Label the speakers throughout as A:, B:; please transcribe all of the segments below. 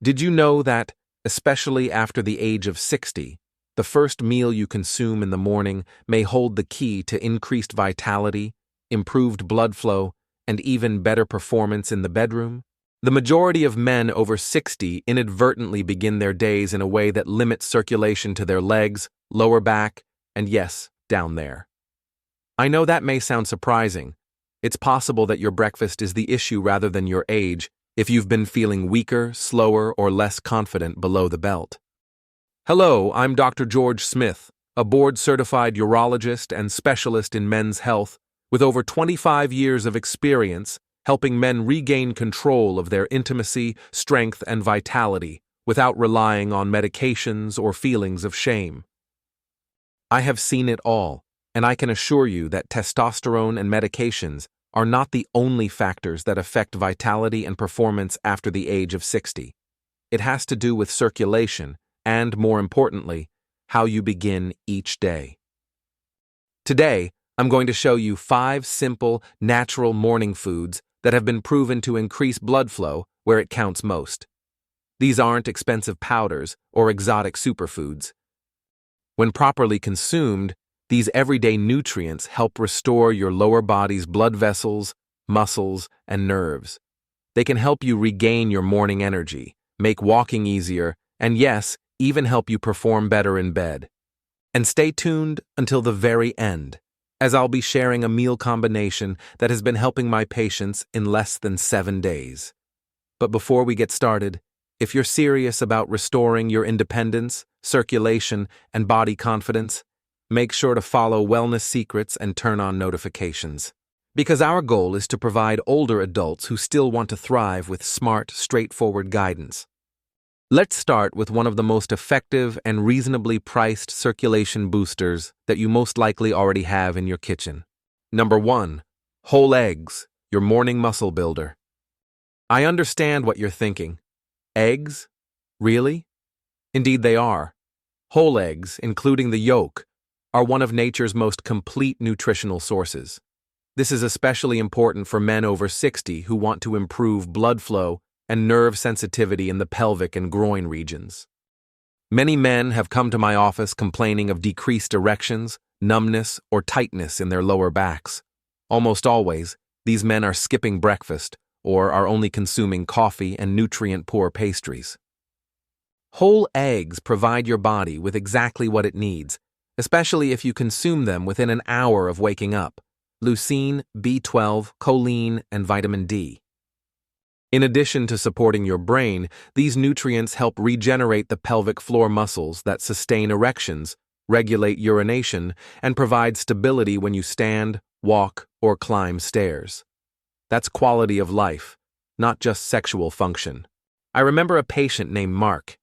A: Did you know that, especially after the age of 60, the first meal you consume in the morning may hold the key to increased vitality, improved blood flow, and even better performance in the bedroom? The majority of men over 60 inadvertently begin their days in a way that limits circulation to their legs, lower back, and yes, down there. I know that may sound surprising. It's possible that your breakfast is the issue rather than your age if you've been feeling weaker, slower, or less confident below the belt. Hello, I'm Dr. George Smith, a board-certified urologist and specialist in men's health with over 25 years of experience helping men regain control of their intimacy, strength, and vitality without relying on medications or feelings of shame. I have seen it all, and I can assure you that testosterone and medications are not the only factors that affect vitality and performance after the age of 60. It has to do with circulation and, more importantly, how you begin each day. Today, I'm going to show you 5 simple, natural morning foods that have been proven to increase blood flow where it counts most. These aren't expensive powders or exotic superfoods. When properly consumed, these everyday nutrients help restore your lower body's blood vessels, muscles, and nerves. They can help you regain your morning energy, make walking easier, and yes, even help you perform better in bed. And stay tuned until the very end, as I'll be sharing a meal combination that has been helping my patients in less than 7 days. But before we get started, if you're serious about restoring your independence, circulation, and body confidence, make sure to follow Wellness Secrets and turn on notifications. Because our goal is to provide older adults who still want to thrive with smart, straightforward guidance. Let's start with one of the most effective and reasonably priced circulation boosters that you most likely already have in your kitchen. Number 1. Whole eggs, your morning muscle builder. I understand what you're thinking. Eggs? Really? Indeed they are. Whole eggs, including the yolk, are one of nature's most complete nutritional sources. This is especially important for men over 60 who want to improve blood flow and nerve sensitivity in the pelvic and groin regions. Many men have come to my office complaining of decreased erections, numbness, or tightness in their lower backs. Almost always, these men are skipping breakfast or are only consuming coffee and nutrient-poor pastries. Whole eggs provide your body with exactly what it needs, especially if you consume them within an hour of waking up: leucine, B12, choline, and vitamin D. In addition to supporting your brain, these nutrients help regenerate the pelvic floor muscles that sustain erections, regulate urination, and provide stability when you stand, walk, or climb stairs. That's quality of life, not just sexual function. I remember a patient named Mark.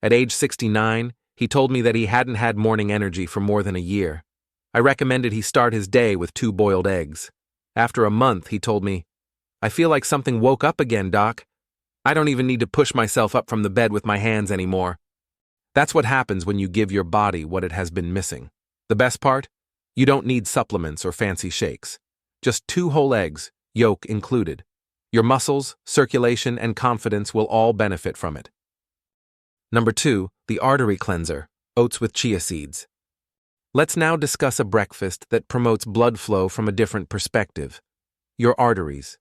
A: At age 69, he told me that he hadn't had morning energy for more than a year. I recommended he start his day with 2 boiled eggs. After a month, he told me, "I feel like something woke up again, Doc. I don't even need to push myself up from the bed with my hands anymore." That's what happens when you give your body what it has been missing. The best part? You don't need supplements or fancy shakes. Just 2 whole eggs, yolk included. Your muscles, circulation, and confidence will all benefit from it. Number 2, the artery cleanser, oats with chia seeds. Let's now discuss a breakfast that promotes blood flow from a different perspective: your arteries.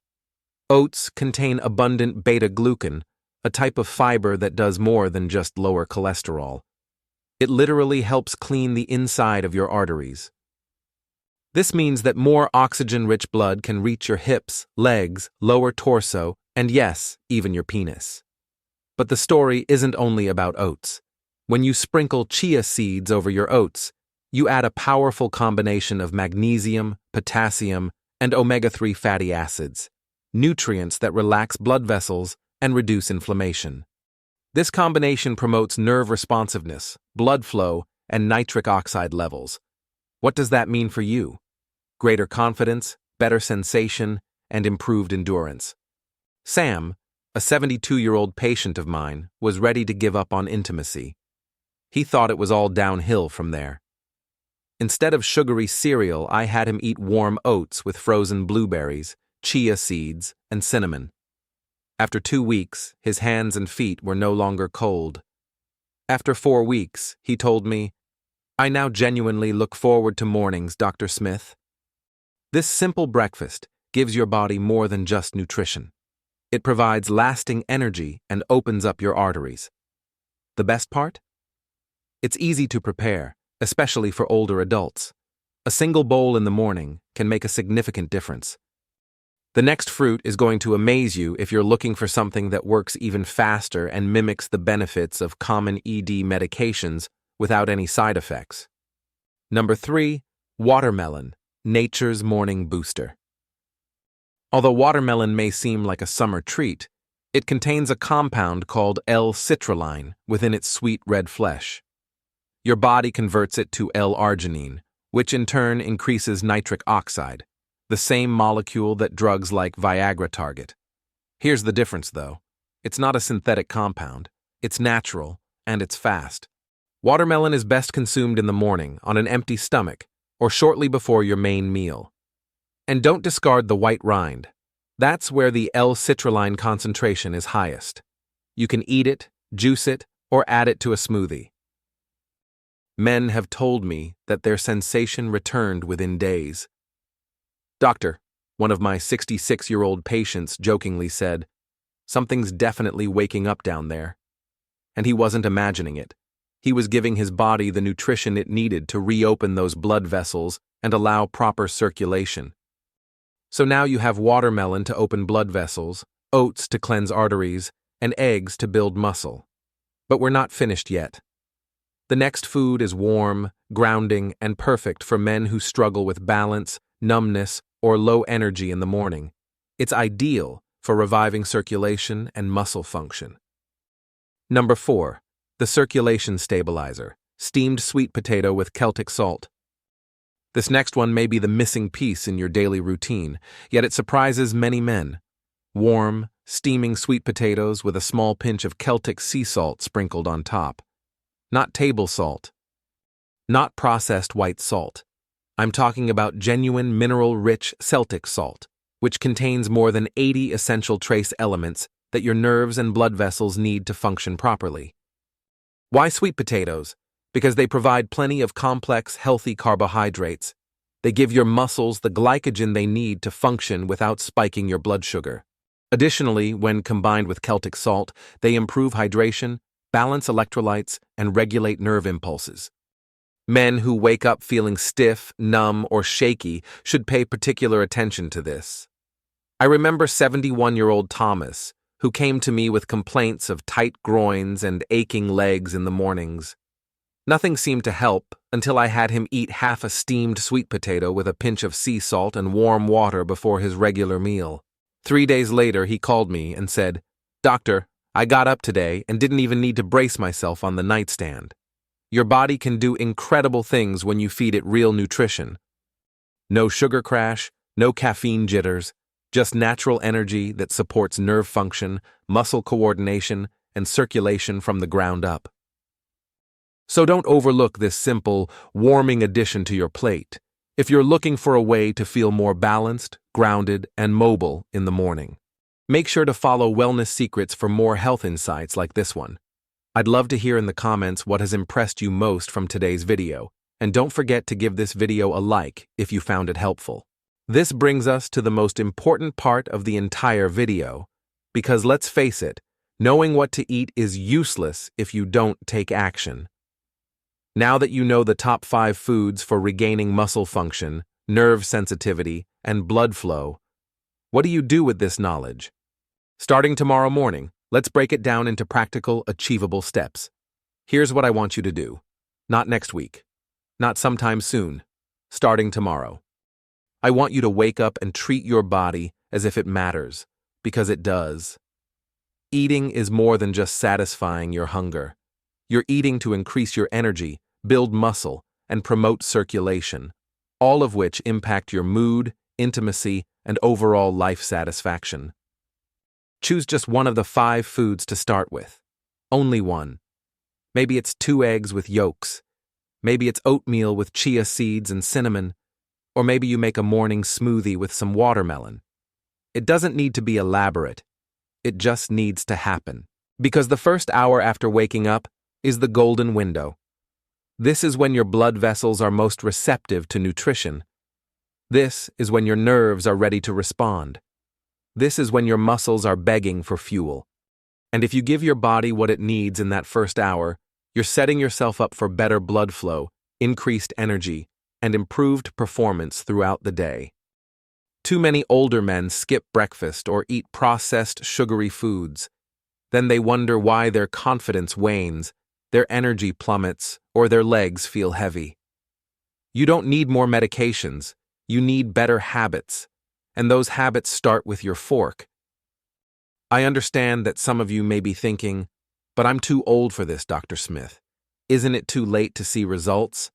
A: Oats contain abundant beta-glucan, a type of fiber that does more than just lower cholesterol. It literally helps clean the inside of your arteries. This means that more oxygen-rich blood can reach your hips, legs, lower torso, and yes, even your penis. But the story isn't only about oats. When you sprinkle chia seeds over your oats, you add a powerful combination of magnesium, potassium, and omega-3 fatty acids, nutrients that relax blood vessels and reduce inflammation. This combination promotes nerve responsiveness, blood flow, and nitric oxide levels. What does that mean for you? Greater confidence, better sensation, and improved endurance. Sam, a 72-year-old patient of mine, was ready to give up on intimacy. He thought it was all downhill from there. Instead of sugary cereal, I had him eat warm oats with frozen blueberries, chia seeds, and cinnamon. After 2 weeks, his hands and feet were no longer cold. After 4 weeks, he told me, "I now genuinely look forward to mornings, Dr. Smith." This simple breakfast gives your body more than just nutrition. It provides lasting energy and opens up your arteries. The best part? It's easy to prepare, especially for older adults. A single bowl in the morning can make a significant difference. The next fruit is going to amaze you if you're looking for something that works even faster and mimics the benefits of common ED medications without any side effects. Number 3, watermelon, nature's morning booster. Although watermelon may seem like a summer treat, it contains a compound called L-citrulline within its sweet red flesh. Your body converts it to L-arginine, which in turn increases nitric oxide, the same molecule that drugs like Viagra target. Here's the difference, though. It's not a synthetic compound. It's natural, and it's fast. Watermelon is best consumed in the morning on an empty stomach or shortly before your main meal. And don't discard the white rind. That's where the L-citrulline concentration is highest. You can eat it, juice it, or add it to a smoothie. Men have told me that their sensation returned within days. "Doctor," one of my 66-year-old patients jokingly said, "something's definitely waking up down there." And he wasn't imagining it. He was giving his body the nutrition it needed to reopen those blood vessels and allow proper circulation. So now you have watermelon to open blood vessels, oats to cleanse arteries, and eggs to build muscle. But we're not finished yet. The next food is warm, grounding, and perfect for men who struggle with balance, numbness, or low energy in the morning. It's ideal for reviving circulation and muscle function. Number 4, the circulation stabilizer, steamed sweet potato with Celtic salt. This next one may be the missing piece in your daily routine, yet it surprises many men. Warm, steaming sweet potatoes with a small pinch of Celtic sea salt sprinkled on top. Not table salt. Not processed white salt. I'm talking about genuine mineral-rich Celtic salt, which contains more than 80 essential trace elements that your nerves and blood vessels need to function properly. Why sweet potatoes? Because they provide plenty of complex, healthy carbohydrates. They give your muscles the glycogen they need to function without spiking your blood sugar. Additionally, when combined with Celtic salt, they improve hydration, balance electrolytes, and regulate nerve impulses. Men who wake up feeling stiff, numb, or shaky should pay particular attention to this. I remember 71-year-old Thomas, who came to me with complaints of tight groins and aching legs in the mornings. Nothing seemed to help until I had him eat half a steamed sweet potato with a pinch of sea salt and warm water before his regular meal. 3 days later, he called me and said, "Doctor, I got up today and didn't even need to brace myself on the nightstand. Your body can do incredible things when you feed it real nutrition. No sugar crash, no caffeine jitters, just natural energy that supports nerve function, muscle coordination, and circulation from the ground up." So don't overlook this simple, warming addition to your plate if you're looking for a way to feel more balanced, grounded, and mobile in the morning. Make sure to follow Wellness Secrets for more health insights like this one. I'd love to hear in the comments what has impressed you most from today's video, and don't forget to give this video a like if you found it helpful. This brings us to the most important part of the entire video, because let's face it, knowing what to eat is useless if you don't take action. Now that you know the top 5 foods for regaining muscle function, nerve sensitivity, and blood flow, what do you do with this knowledge? Starting tomorrow morning, let's break it down into practical, achievable steps. Here's what I want you to do. Not next week. Not sometime soon. Starting tomorrow. I want you to wake up and treat your body as if it matters, because it does. Eating is more than just satisfying your hunger. You're eating to increase your energy, build muscle, and promote circulation, all of which impact your mood, intimacy, and overall life satisfaction. Choose just one of the 5 foods to start with. Only one. Maybe it's 2 eggs with yolks. Maybe it's oatmeal with chia seeds and cinnamon. Or maybe you make a morning smoothie with some watermelon. It doesn't need to be elaborate. It just needs to happen. Because the first hour after waking up is the golden window. This is when your blood vessels are most receptive to nutrition. This is when your nerves are ready to respond. This is when your muscles are begging for fuel. And if you give your body what it needs in that first hour, you're setting yourself up for better blood flow, increased energy, and improved performance throughout the day. Too many older men skip breakfast or eat processed, sugary foods. Then they wonder why their confidence wanes, their energy plummets, or their legs feel heavy. You don't need more medications, you need better habits, and those habits start with your fork. I understand that some of you may be thinking, but I'm too old for this, Dr. Smith. Isn't it too late to see results?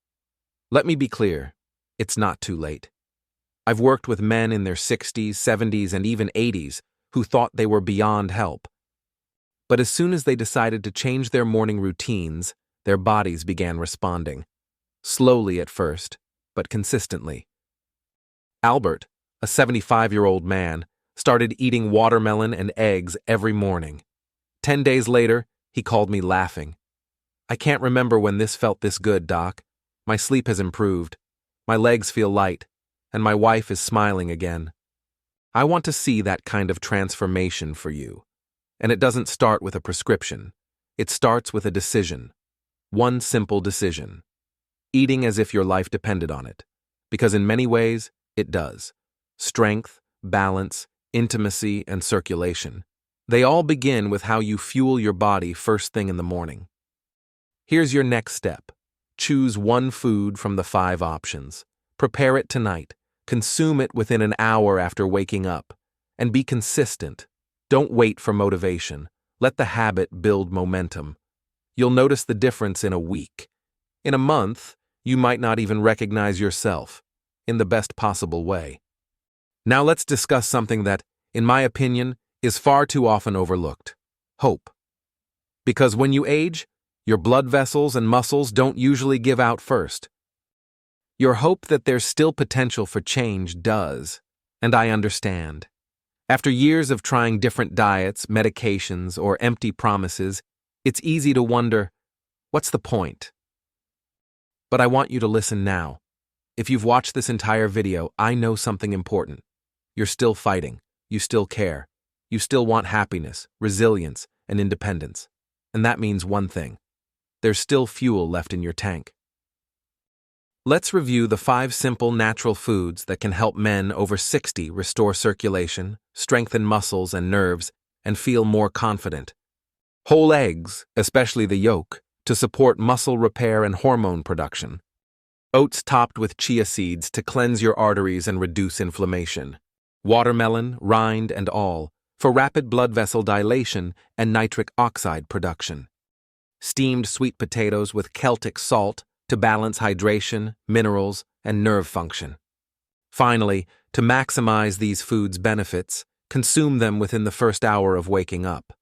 A: Let me be clear, it's not too late. I've worked with men in their 60s, 70s, and even 80s who thought they were beyond help. But as soon as they decided to change their morning routines, their bodies began responding. Slowly at first, but consistently. Albert, a 75-year-old man, started eating watermelon and eggs every morning. 10 days later, he called me laughing. I can't remember when this felt this good, Doc. My sleep has improved. My legs feel light. And my wife is smiling again. I want to see that kind of transformation for you. And it doesn't start with a prescription. It starts with a decision. One simple decision. Eating as if your life depended on it. Because in many ways, it does. Strength, balance, intimacy, and circulation. They all begin with how you fuel your body first thing in the morning. Here's your next step. Choose one food from the 5 options. Prepare it tonight. Consume it within an hour after waking up. And be consistent. Don't wait for motivation. Let the habit build momentum. You'll notice the difference in a week. In a month, you might not even recognize yourself, in the best possible way. Now let's discuss something that, in my opinion, is far too often overlooked. Hope. Because when you age, your blood vessels and muscles don't usually give out first. Your hope that there's still potential for change does, and I understand. After years of trying different diets, medications, or empty promises, it's easy to wonder, what's the point? But I want you to listen now. If you've watched this entire video, I know something important. You're still fighting. You still care. You still want happiness, resilience, and independence. And that means one thing. There's still fuel left in your tank. Let's review the 5 simple natural foods that can help men over 60 restore circulation, strengthen muscles and nerves, and feel more confident. Whole eggs, especially the yolk, to support muscle repair and hormone production. Oats topped with chia seeds to cleanse your arteries and reduce inflammation. Watermelon, rind and all, for rapid blood vessel dilation and nitric oxide production. Steamed sweet potatoes with Celtic salt, to balance hydration, minerals, and nerve function. Finally, to maximize these foods' benefits, consume them within the first hour of waking up.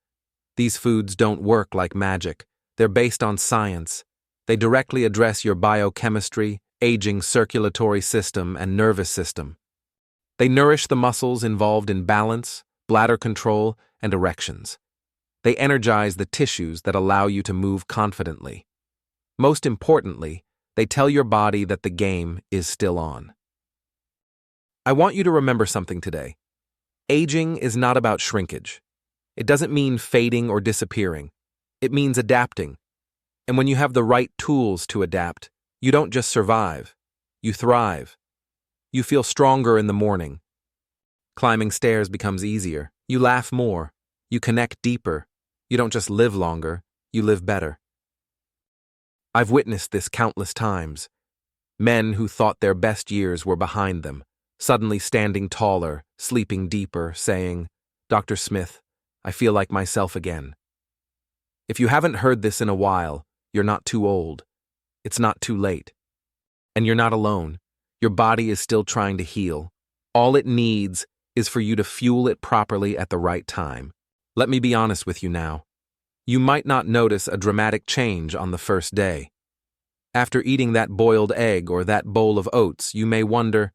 A: These foods don't work like magic. They're based on science. They directly address your biochemistry, aging circulatory system, and nervous system. They nourish the muscles involved in balance, bladder control, and erections. They energize the tissues that allow you to move confidently. Most importantly, they tell your body that the game is still on. I want you to remember something today. Aging is not about shrinkage. It doesn't mean fading or disappearing. It means adapting. And when you have the right tools to adapt, you don't just survive, you thrive. You feel stronger in the morning. Climbing stairs becomes easier. You laugh more. You connect deeper. You don't just live longer, you live better. I've witnessed this countless times. Men who thought their best years were behind them, suddenly standing taller, sleeping deeper, saying, "Dr. Smith, I feel like myself again." If you haven't heard this in a while, you're not too old. It's not too late. And you're not alone. Your body is still trying to heal. All it needs is for you to fuel it properly at the right time. Let me be honest with you now. You might not notice a dramatic change on the first day. After eating that boiled egg or that bowl of oats, you may wonder,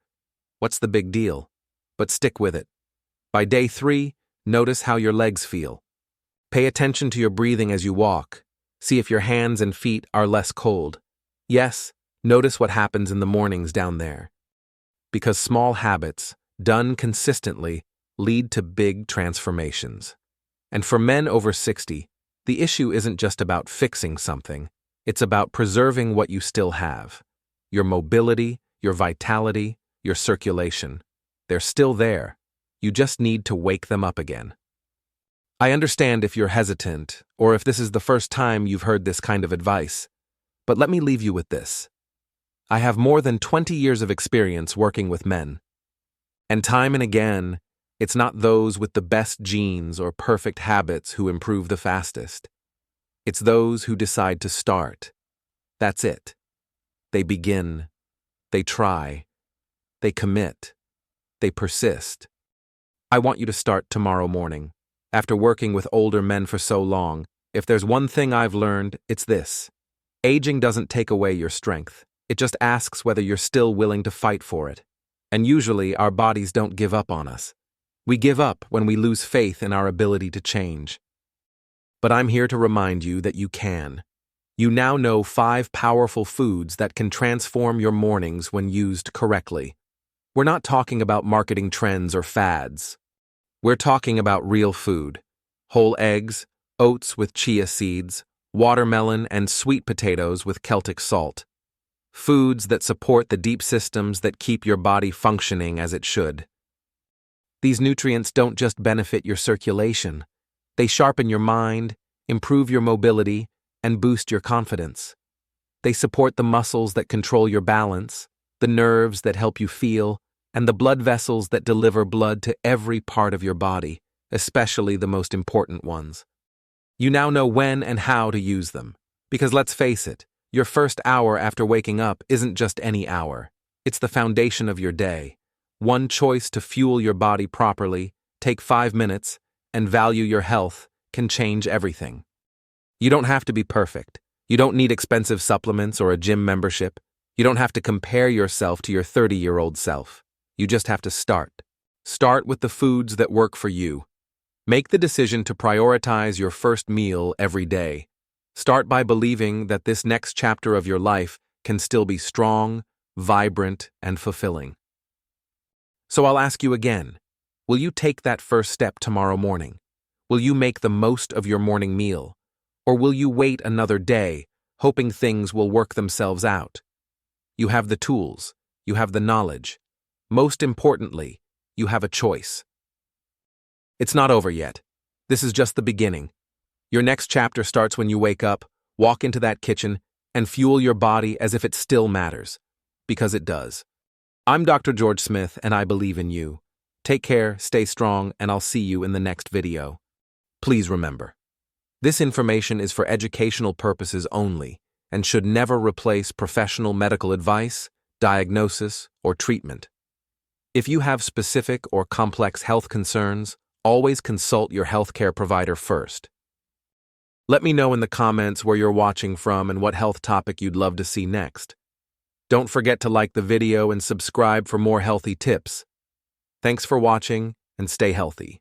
A: what's the big deal? But stick with it. By day 3, Notice how your legs feel. Pay attention to your breathing as you walk. See if your hands and feet are less cold. Yes, notice what happens in the mornings down there. Because small habits, done consistently, lead to big transformations. And for men over 60, the issue isn't just about fixing something, it's about preserving what you still have. Your mobility, your vitality, your circulation. They're still there. You just need to wake them up again. I understand if you're hesitant, or if this is the first time you've heard this kind of advice, but let me leave you with this. I have more than 20 years of experience working with men. And time and again, it's not those with the best genes or perfect habits who improve the fastest. It's those who decide to start. That's it. They begin. They try. They commit. They persist. I want you to start tomorrow morning. After working with older men for so long, if there's one thing I've learned, it's this. Aging doesn't take away your strength. It just asks whether you're still willing to fight for it. And usually, our bodies don't give up on us. We give up when we lose faith in our ability to change. But I'm here to remind you that you can. You now know 5 powerful foods that can transform your mornings when used correctly. We're not talking about marketing trends or fads. We're talking about real food. Whole eggs, oats with chia seeds, watermelon, and sweet potatoes with Celtic salt. Foods that support the deep systems that keep your body functioning as it should. These nutrients don't just benefit your circulation. They sharpen your mind, improve your mobility, and boost your confidence. They support the muscles that control your balance, the nerves that help you feel, and the blood vessels that deliver blood to every part of your body, especially the most important ones. You now know when and how to use them. Because let's face it, your first hour after waking up isn't just any hour. It's the foundation of your day. One choice to fuel your body properly, take 5 minutes, and value your health can change everything. You don't have to be perfect. You don't need expensive supplements or a gym membership. You don't have to compare yourself to your 30-year-old self. You just have to start. Start with the foods that work for you. Make the decision to prioritize your first meal every day. Start by believing that this next chapter of your life can still be strong, vibrant, and fulfilling. So I'll ask you again, will you take that first step tomorrow morning? Will you make the most of your morning meal? Or will you wait another day, hoping things will work themselves out? You have the tools. You have the knowledge. Most importantly, you have a choice. It's not over yet. This is just the beginning. Your next chapter starts when you wake up, walk into that kitchen, and fuel your body as if it still matters. Because it does. I'm Dr. George Smith, and I believe in you. Take care, stay strong, and I'll see you in the next video. Please remember, this information is for educational purposes only and should never replace professional medical advice, diagnosis, or treatment. If you have specific or complex health concerns, always consult your healthcare provider first. Let me know in the comments where you're watching from and what health topic you'd love to see next. Don't forget to like the video and subscribe for more healthy tips. Thanks for watching and stay healthy.